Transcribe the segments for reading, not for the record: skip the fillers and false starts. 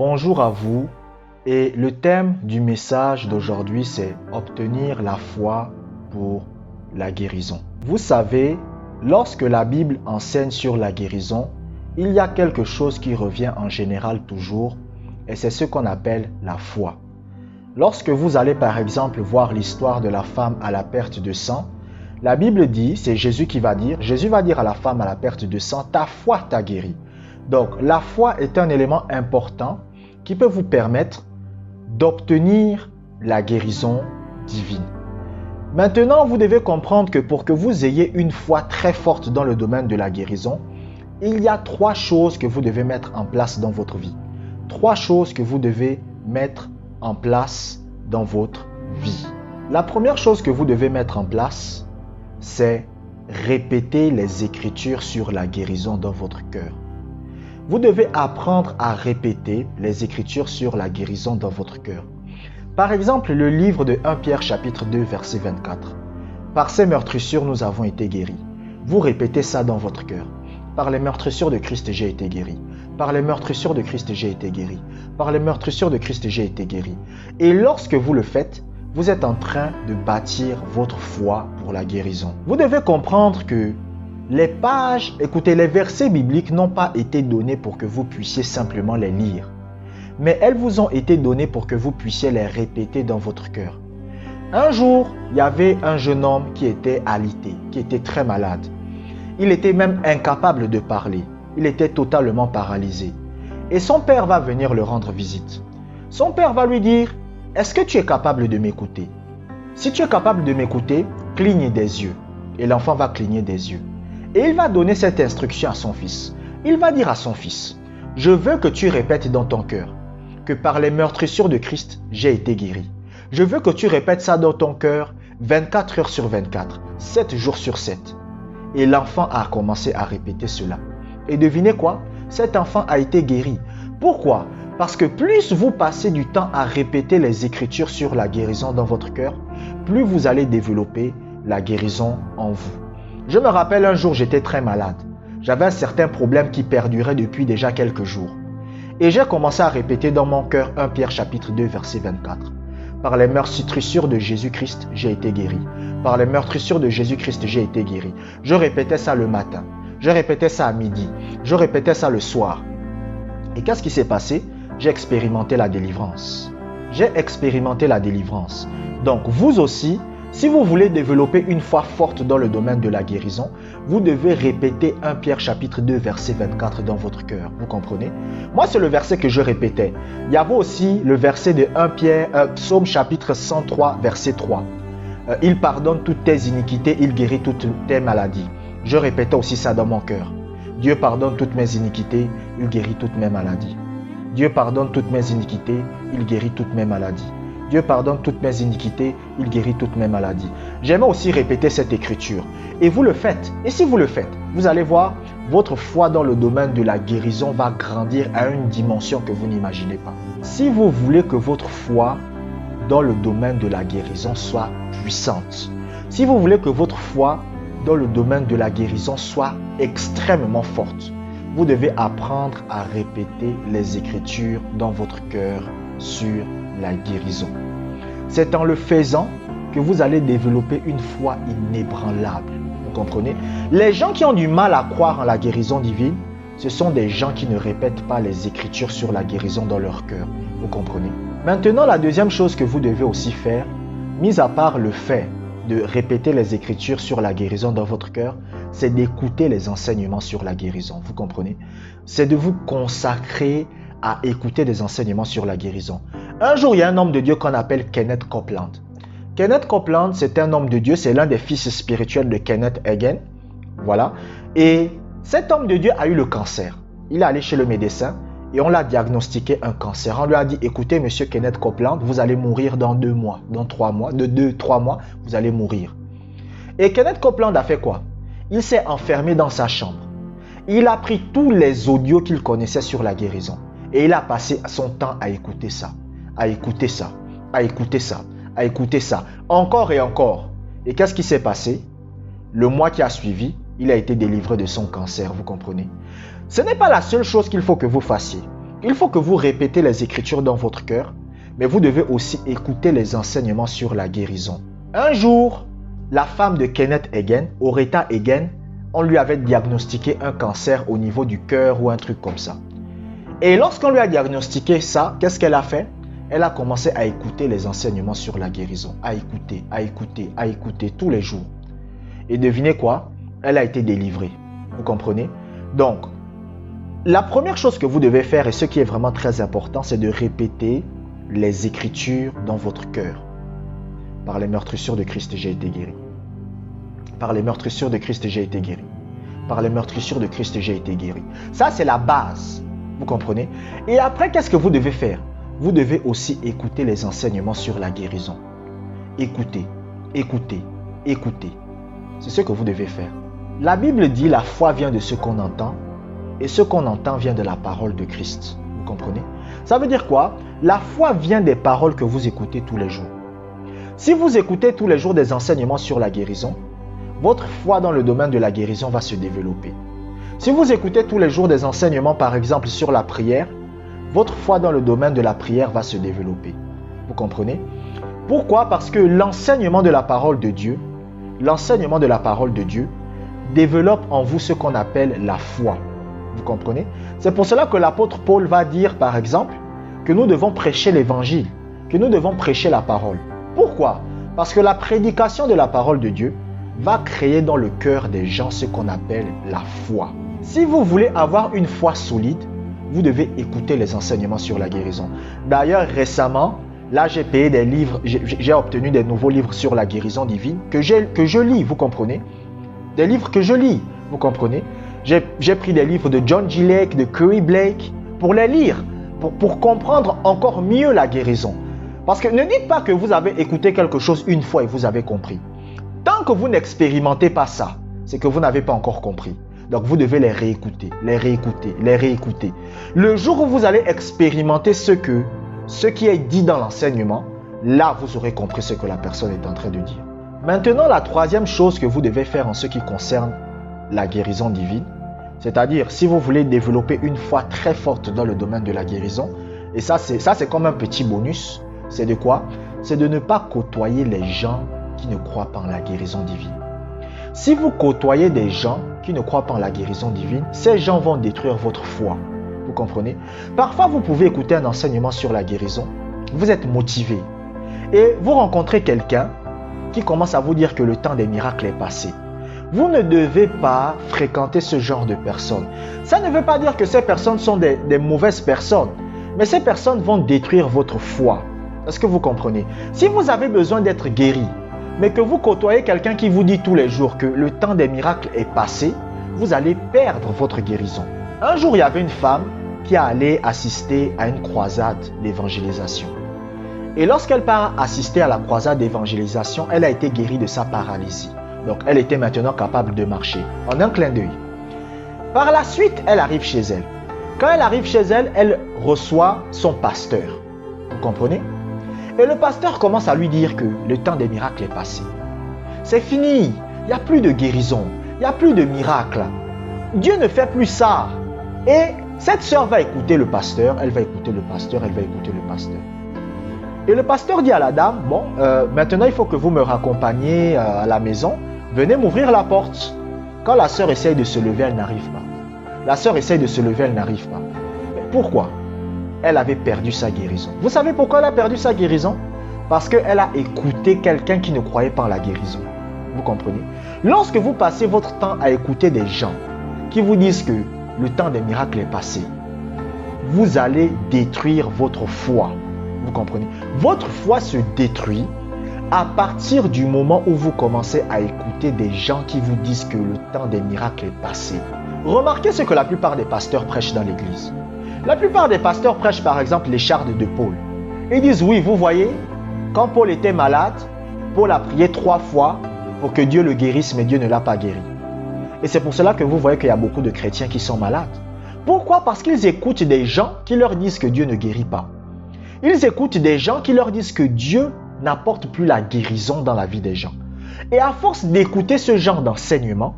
Bonjour à vous et le thème du message d'aujourd'hui c'est obtenir la foi pour la guérison. Vous savez, lorsque la Bible enseigne sur la guérison, il y a quelque chose qui revient en général toujours et c'est ce qu'on appelle la foi. Lorsque vous allez par exemple voir l'histoire de la femme à la perte de sang, la Bible dit, c'est Jésus va dire à la femme à la perte de sang, ta foi t'a guéri. Donc la foi est un élément important qui peut vous permettre d'obtenir la guérison divine. Maintenant, vous devez comprendre que pour que vous ayez une foi très forte dans le domaine de la guérison, il y a 3 choses que vous devez mettre en place dans votre vie. 3 choses que vous devez mettre en place dans votre vie. La première chose que vous devez mettre en place, c'est répéter les Écritures sur la guérison dans votre cœur. Vous devez apprendre à répéter les Écritures sur la guérison dans votre cœur. Par exemple, le livre de 1 Pierre chapitre 2 verset 24. Par ces meurtrissures, nous avons été guéris. Vous répétez ça dans votre cœur. Par les meurtrissures de Christ, j'ai été guéri. Par les meurtrissures de Christ, j'ai été guéri. Par les meurtrissures de Christ, j'ai été guéri. Et lorsque vous le faites, vous êtes en train de bâtir votre foi pour la guérison. Vous devez comprendre que les versets bibliques n'ont pas été donnés pour que vous puissiez simplement les lire. Mais elles vous ont été données pour que vous puissiez les répéter dans votre cœur. Un jour, il y avait un jeune homme qui était alité, qui était très malade. Il était même incapable de parler. Il était totalement paralysé. Et son père va venir le rendre visite. Son père va lui dire, est-ce que tu es capable de m'écouter? Si tu es capable de m'écouter, cligne des yeux. Et l'enfant va cligner des yeux. Et il va donner cette instruction à son fils. Il va dire à son fils, je veux que tu répètes dans ton cœur que par les meurtrissures de Christ, j'ai été guéri. Je veux que tu répètes ça dans ton cœur 24 heures sur 24, 7 jours sur 7. Et l'enfant a commencé à répéter cela. Et devinez quoi? Cet enfant a été guéri. Pourquoi? Parce que plus vous passez du temps à répéter les Écritures sur la guérison dans votre cœur, plus vous allez développer la guérison en vous. Je me rappelle un jour, j'étais très malade. J'avais un certain problème qui perdurait depuis déjà quelques jours. Et j'ai commencé à répéter dans mon cœur 1 Pierre chapitre 2 verset 24. Par les meurtrissures de Jésus-Christ, j'ai été guéri. Par les meurtrissures de Jésus-Christ, j'ai été guéri. Je répétais ça le matin. Je répétais ça à midi. Je répétais ça le soir. Et qu'est-ce qui s'est passé? J'ai expérimenté la délivrance. J'ai expérimenté la délivrance. Donc vous aussi, si vous voulez développer une foi forte dans le domaine de la guérison, vous devez répéter 1 Pierre chapitre 2 verset 24 dans votre cœur. Vous comprenez? Moi, c'est le verset que je répétais. Il y avait aussi le verset de Psaume chapitre 103 verset 3. Il pardonne toutes tes iniquités, il guérit toutes tes maladies. Je répétais aussi ça dans mon cœur. Dieu pardonne toutes mes iniquités, il guérit toutes mes maladies. Dieu pardonne toutes mes iniquités, il guérit toutes mes maladies. Dieu pardonne toutes mes iniquités, il guérit toutes mes maladies. J'aimais aussi répéter cette écriture. Et vous le faites. Et si vous le faites, vous allez voir, votre foi dans le domaine de la guérison va grandir à une dimension que vous n'imaginez pas. Si vous voulez que votre foi dans le domaine de la guérison soit puissante, si vous voulez que votre foi dans le domaine de la guérison soit extrêmement forte, vous devez apprendre à répéter les Écritures dans votre cœur sur la guérison. C'est en le faisant que vous allez développer une foi inébranlable. Vous comprenez? Les gens qui ont du mal à croire en la guérison divine, ce sont des gens qui ne répètent pas les Écritures sur la guérison dans leur cœur. Vous comprenez? Maintenant, la deuxième chose que vous devez aussi faire, mis à part le fait de répéter les Écritures sur la guérison dans votre cœur, c'est d'écouter les enseignements sur la guérison. Vous comprenez? C'est de vous consacrer à écouter des enseignements sur la guérison. Un jour, il y a un homme de Dieu qu'on appelle Kenneth Copeland. Kenneth Copeland, c'est un homme de Dieu, c'est l'un des fils spirituels de Kenneth Hagin. Voilà. Et cet homme de Dieu a eu le cancer. Il est allé chez le médecin et on l'a diagnostiqué un cancer. On lui a dit, écoutez, monsieur Kenneth Copeland, vous allez mourir dans 2 mois, dans 3 mois, de 2-3 mois, vous allez mourir. Et Kenneth Copeland a fait quoi? Il s'est enfermé dans sa chambre. Il a pris tous les audios qu'il connaissait sur la guérison. Et il a passé son temps à écouter ça, à écouter ça, à écouter ça, à écouter ça, encore et encore. Et qu'est-ce qui s'est passé? Le mois qui a suivi, il a été délivré de son cancer, vous comprenez? Ce n'est pas la seule chose qu'il faut que vous fassiez. Il faut que vous répétez les Écritures dans votre cœur, mais vous devez aussi écouter les enseignements sur la guérison. Un jour, la femme de Kenneth Hagin, Oretta Hagin, on lui avait diagnostiqué un cancer au niveau du cœur ou un truc comme ça. Et lorsqu'on lui a diagnostiqué ça, qu'est-ce qu'elle a fait? Elle a commencé à écouter les enseignements sur la guérison, à écouter tous les jours. Et devinez quoi? Elle a été délivrée. Vous comprenez? Donc, la première chose que vous devez faire, et ce qui est vraiment très important, c'est de répéter les Écritures dans votre cœur. Par les meurtrissures de Christ, j'ai été guéri. Par les meurtrissures de Christ, j'ai été guéri. Par les meurtrissures de Christ, j'ai été guéri. Ça, c'est la base. Vous comprenez? Et après, qu'est-ce que vous devez faire? Vous devez aussi écouter les enseignements sur la guérison. Écoutez. C'est ce que vous devez faire. La Bible dit la foi vient de ce qu'on entend et ce qu'on entend vient de la parole de Christ. Vous comprenez? Ça veut dire quoi? La foi vient des paroles que vous écoutez tous les jours. Si vous écoutez tous les jours des enseignements sur la guérison, votre foi dans le domaine de la guérison va se développer. Si vous écoutez tous les jours des enseignements, par exemple, sur la prière, votre foi dans le domaine de la prière va se développer. Vous comprenez? Pourquoi? Parce que l'enseignement de la parole de Dieu, développe en vous ce qu'on appelle la foi. Vous comprenez? C'est pour cela que l'apôtre Paul va dire, par exemple, que nous devons prêcher l'évangile, que nous devons prêcher la parole. Pourquoi? Parce que la prédication de la parole de Dieu va créer dans le cœur des gens ce qu'on appelle la foi. Si vous voulez avoir une foi solide, vous devez écouter les enseignements sur la guérison. D'ailleurs, récemment, là, j'ai payé des livres, j'ai obtenu des nouveaux livres sur la guérison divine que je lis, vous comprenez? Des livres que je lis, vous comprenez? J'ai pris des livres de John G. Lake, de Curry Blake, pour les lire, pour comprendre encore mieux la guérison. Parce que ne dites pas que vous avez écouté quelque chose une fois et vous avez compris. Tant que vous n'expérimentez pas ça, c'est que vous n'avez pas encore compris. Donc vous devez les réécouter. Le jour où vous allez expérimenter ce qui est dit dans l'enseignement, là vous aurez compris ce que la personne est en train de dire. Maintenant, la troisième chose que vous devez faire en ce qui concerne la guérison divine, c'est-à-dire si vous voulez développer une foi très forte dans le domaine de la guérison, et ça c'est comme un petit bonus, c'est de quoi? C'est de ne pas côtoyer les gens qui ne croient pas en la guérison divine. Si vous côtoyez des gens qui ne croient pas en la guérison divine, ces gens vont détruire votre foi. Vous comprenez? Parfois, vous pouvez écouter un enseignement sur la guérison. Vous êtes motivé. Et vous rencontrez quelqu'un qui commence à vous dire que le temps des miracles est passé. Vous ne devez pas fréquenter ce genre de personnes. Ça ne veut pas dire que ces personnes sont des mauvaises personnes. Mais ces personnes vont détruire votre foi. Est-ce que vous comprenez? Si vous avez besoin d'être guéri, mais que vous côtoyez quelqu'un qui vous dit tous les jours que le temps des miracles est passé, vous allez perdre votre guérison. Un jour, il y avait une femme qui allait assister à une croisade d'évangélisation. Et lorsqu'elle part assister à la croisade d'évangélisation, elle a été guérie de sa paralysie. Donc, elle était maintenant capable de marcher en un clin d'œil. Par la suite, elle arrive chez elle. Quand elle arrive chez elle, elle reçoit son pasteur. Vous comprenez? Et le pasteur commence à lui dire que le temps des miracles est passé. C'est fini. Il n'y a plus de guérison. Il n'y a plus de miracles. Dieu ne fait plus ça. Et cette sœur va écouter le pasteur. Elle va écouter le pasteur. Et le pasteur dit à la dame, bon, maintenant il faut que vous me raccompagniez à la maison. Venez m'ouvrir la porte. Quand la sœur essaye de se lever, elle n'arrive pas. Mais pourquoi? Elle avait perdu sa guérison. Vous savez pourquoi elle a perdu sa guérison? Parce qu'elle a écouté quelqu'un qui ne croyait pas en la guérison. Vous comprenez? Lorsque vous passez votre temps à écouter des gens qui vous disent que le temps des miracles est passé, vous allez détruire votre foi. Vous comprenez? Votre foi se détruit à partir du moment où vous commencez à écouter des gens qui vous disent que le temps des miracles est passé. Remarquez ce que la plupart des pasteurs prêchent dans l'église. La plupart des pasteurs prêchent par exemple les chartes de Paul. Ils disent oui, vous voyez, quand Paul était malade, Paul a prié 3 fois pour que Dieu le guérisse, mais Dieu ne l'a pas guéri. Et c'est pour cela que vous voyez qu'il y a beaucoup de chrétiens qui sont malades. Pourquoi? Parce qu'ils écoutent des gens qui leur disent que Dieu ne guérit pas. Ils écoutent des gens qui leur disent que Dieu n'apporte plus la guérison dans la vie des gens. Et à force d'écouter ce genre d'enseignement,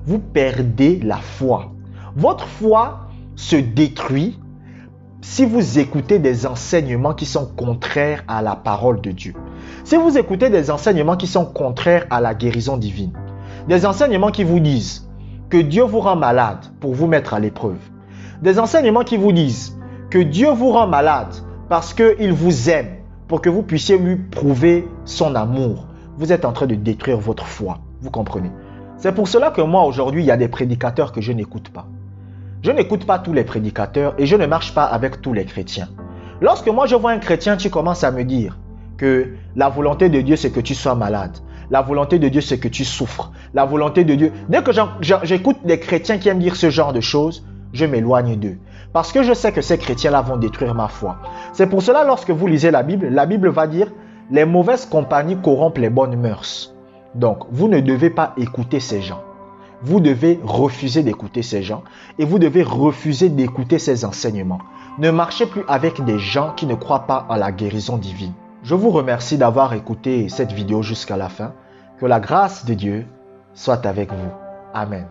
vous perdez la foi. Votre foi se détruit si vous écoutez des enseignements qui sont contraires à la parole de Dieu, si vous écoutez des enseignements qui sont contraires à la guérison divine, des enseignements qui vous disent que Dieu vous rend malade pour vous mettre à l'épreuve, des enseignements qui vous disent que Dieu vous rend malade parce qu'il vous aime, pour que vous puissiez lui prouver son amour, vous êtes en train de détruire votre foi. Vous comprenez? C'est pour cela que moi, aujourd'hui, il y a des prédicateurs que je n'écoute pas. Je n'écoute pas tous les prédicateurs et je ne marche pas avec tous les chrétiens. Lorsque moi, je vois un chrétien qui commence à me dire que la volonté de Dieu, c'est que tu sois malade. La volonté de Dieu, c'est que tu souffres. La volonté de Dieu... Dès que j'écoute des chrétiens qui aiment dire ce genre de choses, je m'éloigne d'eux. Parce que je sais que ces chrétiens-là vont détruire ma foi. C'est pour cela, lorsque vous lisez la Bible va dire « Les mauvaises compagnies corrompent les bonnes mœurs ». Donc, vous ne devez pas écouter ces gens. Vous devez refuser d'écouter ces gens et vous devez refuser d'écouter ces enseignements. Ne marchez plus avec des gens qui ne croient pas à la guérison divine. Je vous remercie d'avoir écouté cette vidéo jusqu'à la fin. Que la grâce de Dieu soit avec vous. Amen.